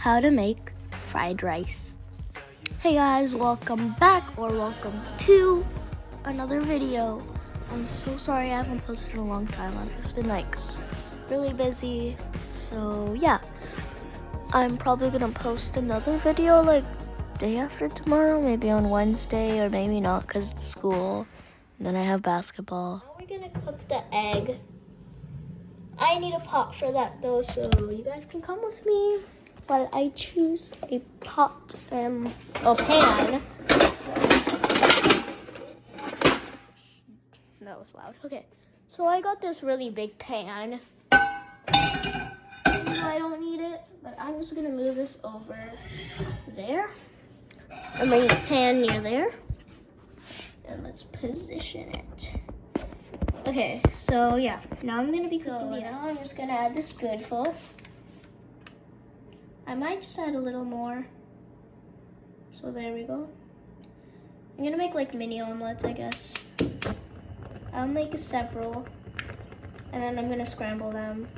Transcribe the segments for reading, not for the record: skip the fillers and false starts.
how to make fried rice. Hey guys, welcome back or welcome to another video. I'm so sorry I haven't posted in a long time. I've just been really busy. So yeah, I'm probably gonna post another video day after tomorrow, maybe on Wednesday, or maybe not because it's school. And then I have basketball. Now we're gonna cook the egg. I need a pot for that though, so you guys can come with me. But I choose a pot and a pan. That was loud. Okay, so I got this really big pan. I don't need it, but I'm just gonna move this over there. I'm bringing the pan near there. And let's position it. Okay, so yeah, now I'm gonna be cooking it. Now I'm just gonna add the spoonful. I might just add a little more. So there we go. I'm gonna make mini omelets, I guess. I'll make several, and then I'm gonna scramble them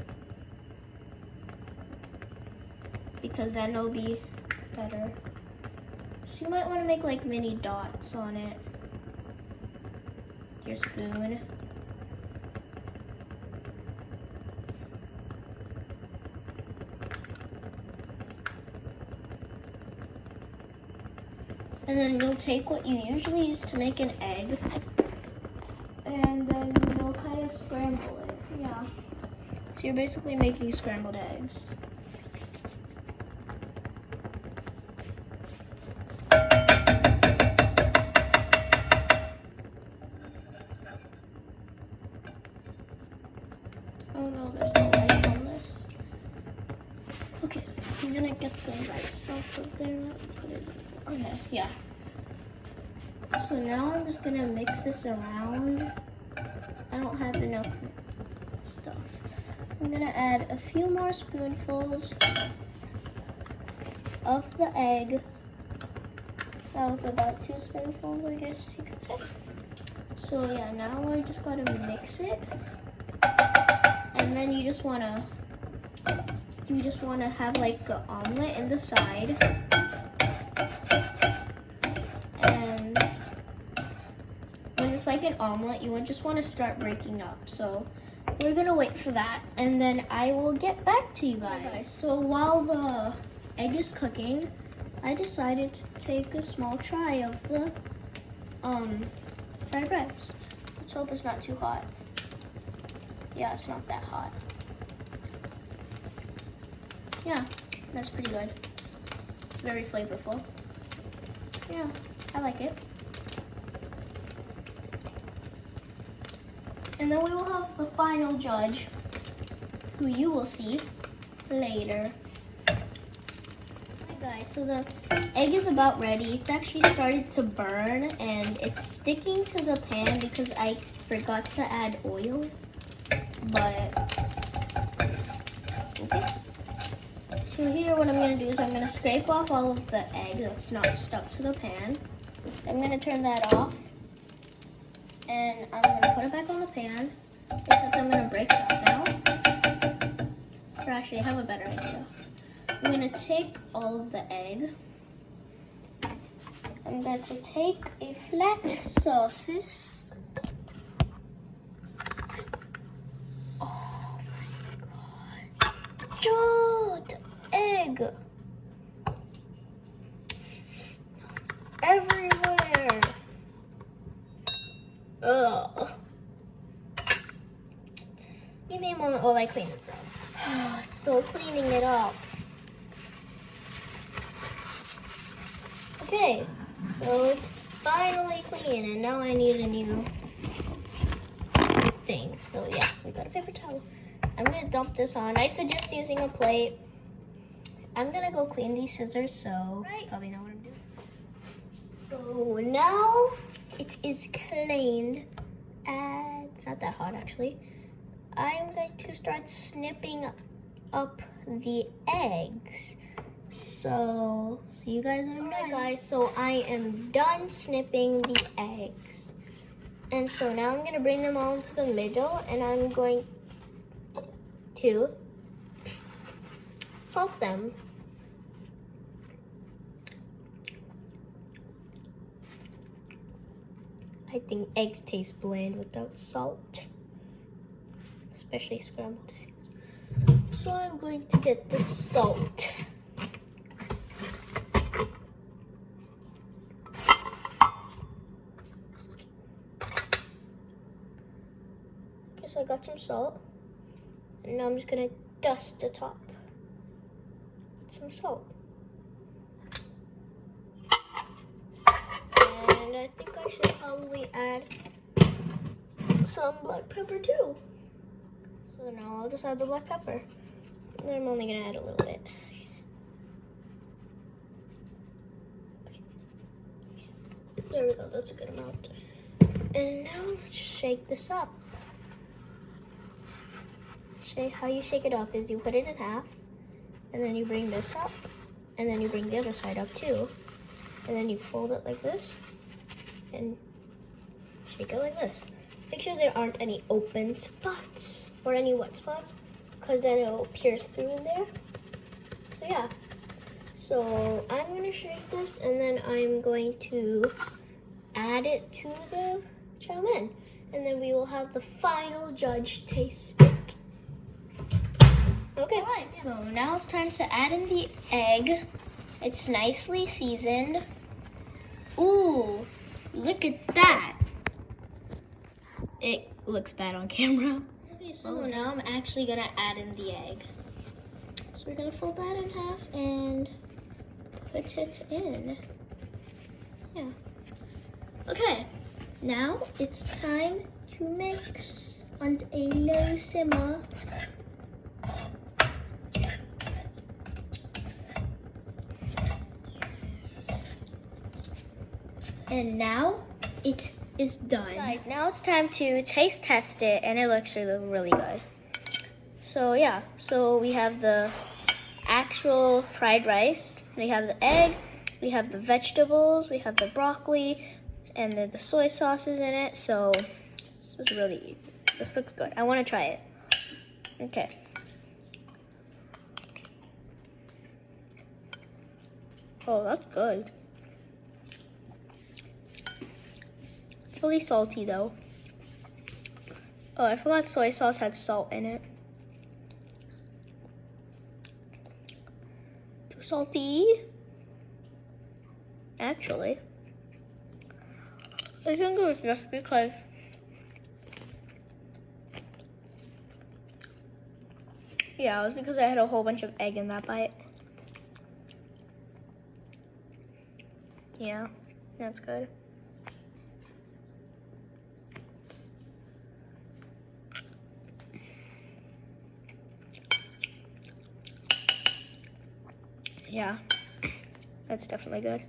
because then it'll be better. So you might want to make mini dots on it. Your spoon. And then you'll take what you usually use to make an egg, and then you'll kind of scramble it. Yeah. So you're basically making scrambled eggs. Oh no, there's no rice on this. Okay, I'm gonna get the rice off of there. Put it. Okay, yeah. So now I'm just gonna mix this around. I don't have enough stuff. I'm gonna add a few more spoonfuls of the egg. That was about 2 spoonfuls, I guess you could say. So yeah, now I just gotta mix it. And then you just wanna have an omelet in the side. And when it's like an omelet, you just want to start breaking up. So we're gonna wait for that, and then I will get back to you guys. So while the egg is cooking, I decided to take a small try of the fried rice. Let's hope it's not too hot. Yeah, it's not that hot. Yeah, that's pretty good. It's very flavorful. Yeah, I like it. And then we will have the final judge, who you will see later. Alright guys, so the egg is about ready. It's actually started to burn and it's sticking to the pan because I forgot to add oil. But, okay. So here what I'm going to do is I'm going to scrape off all of the egg that's not stuck to the pan. I'm going to turn that off. And I'm going to put it back on the pan. Except I'm going to break it up now. Or actually, I have a better idea. I'm going to take all of the egg. I'm going to take a flat surface. Oh my god. Jude! Egg! It's everywhere. Ugh. Give me a moment while I clean this up. Still cleaning it up. Okay, so it's finally clean, and now I need a new thing. So yeah, we got a paper towel. I'm gonna dump this on. I suggest using a plate. I'm gonna go clean these scissors, so you probably know what I'm doing. So now it is cleaned, and not that hot actually. I'm going to start snipping up the eggs. So see you guys when I'm done. Guys, so I am done snipping the eggs. And so now I'm gonna bring them all into the middle, and I'm going to salt them. I think eggs taste bland without salt, especially scrambled eggs. So I'm going to get the salt. Okay, so I got some salt, and now I'm just gonna dust the top with some salt. And I think I should probably add some black pepper too. So now I'll just add the black pepper. And I'm only gonna add a little bit. Okay. There we go, that's a good amount. And now let's shake this up. How you shake it up is you put it in half, and then you bring this up, and then you bring the other side up too. And then you fold it like this, and shake it like this. Make sure there aren't any open spots or any wet spots, because then it will pierce through in there. So yeah. So I'm gonna shake this, and then I'm going to add it to the chow mein. And then we will have the final judge taste it. Okay. Alright, so now it's time to add in the egg. It's nicely seasoned. Ooh, look at that. It looks bad on camera. Okay, so now I'm actually gonna add in the egg. So we're gonna fold that in half and put it in. Yeah. Okay, now it's time to mix on a low simmer. And now it is done. Guys, now it's time to taste test it, and it looks really good. So yeah, so we have the actual fried rice, we have the egg, we have the vegetables, we have the broccoli, and then the soy sauce is in it. So this looks good. I want to try it. Okay. Oh, that's good. It's really salty though. Oh, I forgot soy sauce had salt in it. Too salty? Actually, I think it was just because it was because I had a whole bunch of egg in that bite. Yeah, that's good. Yeah, that's definitely good.